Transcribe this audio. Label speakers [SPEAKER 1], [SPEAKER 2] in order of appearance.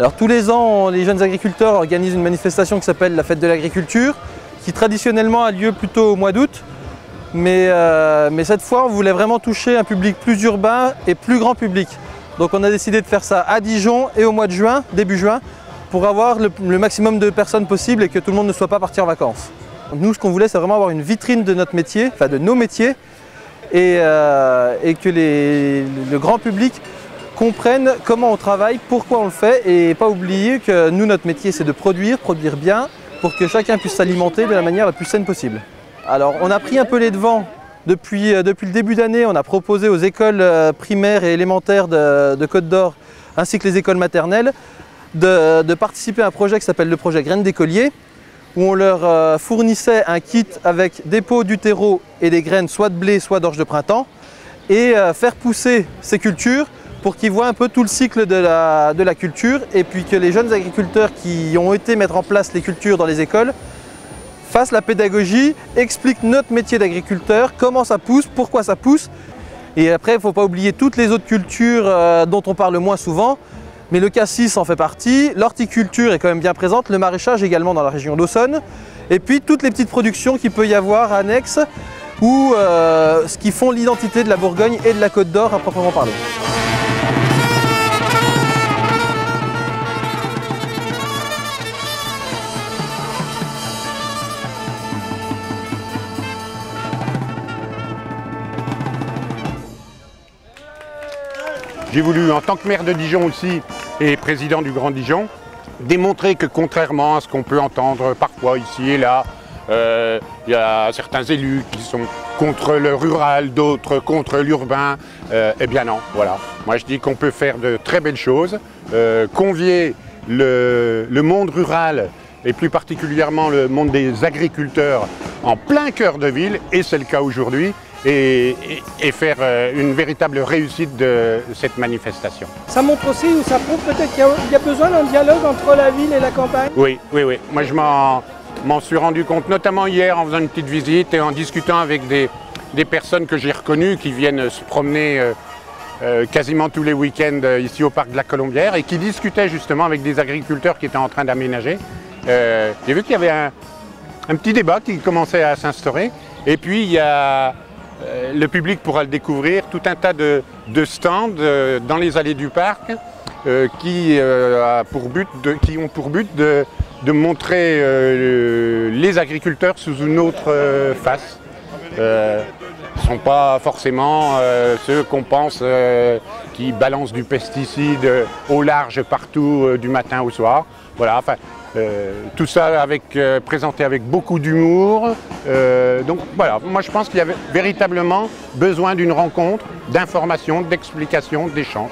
[SPEAKER 1] Alors tous les ans, les jeunes agriculteurs organisent une manifestation qui s'appelle la Fête de l'Agriculture, qui traditionnellement a lieu plutôt au mois d'août. Mais cette fois, on voulait vraiment toucher un public plus urbain et plus grand public. Donc on a décidé de faire ça à Dijon et au mois de juin, début juin, pour avoir le maximum de personnes possible et que tout le monde ne soit pas parti en vacances. Nous, ce qu'on voulait, c'est vraiment avoir une vitrine de notre métier, enfin de nos métiers, et que le grand public comprenne comment on travaille, pourquoi on le fait, et pas oublier que nous, notre métier, c'est de produire bien, pour que chacun puisse s'alimenter de la manière la plus saine possible. Alors, on a pris un peu les devants depuis le début d'année. On a proposé aux écoles primaires et élémentaires de Côte d'Or, ainsi que les écoles maternelles, de participer à un projet qui s'appelle le projet Graines d'écoliers, où on leur fournissait un kit avec des pots, du terreau et des graines, soit de blé, soit d'orge de printemps, et faire pousser ces cultures pour qu'ils voient un peu tout le cycle de la culture, et puis que les jeunes agriculteurs qui ont été mettre en place les cultures dans les écoles fassent la pédagogie, expliquent notre métier d'agriculteur, comment ça pousse, pourquoi ça pousse. Et après, il ne faut pas oublier toutes les autres cultures dont on parle moins souvent, mais le cassis en fait partie, l'horticulture est quand même bien présente, le maraîchage également dans la région d'Aussonne, et puis toutes les petites productions qu'il peut y avoir annexes, ou ce qui font l'identité de la Bourgogne et de la Côte d'Or à proprement parler.
[SPEAKER 2] J'ai voulu, en tant que maire de Dijon aussi et président du Grand Dijon, démontrer que contrairement à ce qu'on peut entendre parfois ici et là, il y a certains élus qui sont contre le rural, d'autres contre l'urbain. Eh bien non, voilà. Moi je dis qu'on peut faire de très belles choses, convier le monde rural et plus particulièrement le monde des agriculteurs en plein cœur de ville, et c'est le cas aujourd'hui, et faire une véritable réussite de cette manifestation.
[SPEAKER 3] Ça montre aussi, ou ça prouve peut-être qu'il y a besoin d'un dialogue entre la ville et la campagne?
[SPEAKER 2] Oui, oui, oui. Moi je m'en suis rendu compte, notamment hier en faisant une petite visite et en discutant avec des personnes que j'ai reconnues qui viennent se promener quasiment tous les week-ends ici au parc de la Colombière et qui discutaient justement avec des agriculteurs qui étaient en train d'aménager. J'ai vu qu'il y avait un petit débat qui commençait à s'instaurer, et puis il y a le public pourra le découvrir, tout un tas de stands dans les allées du parc qui ont pour but de montrer les agriculteurs sous une autre face. Ce ne sont pas forcément ceux qu'on pense qui balancent du pesticide au large partout du matin au soir. Voilà, enfin, tout ça présenté avec beaucoup d'humour. Donc voilà, moi je pense qu'il y avait véritablement besoin d'une rencontre, d'information, d'explication, d'échange.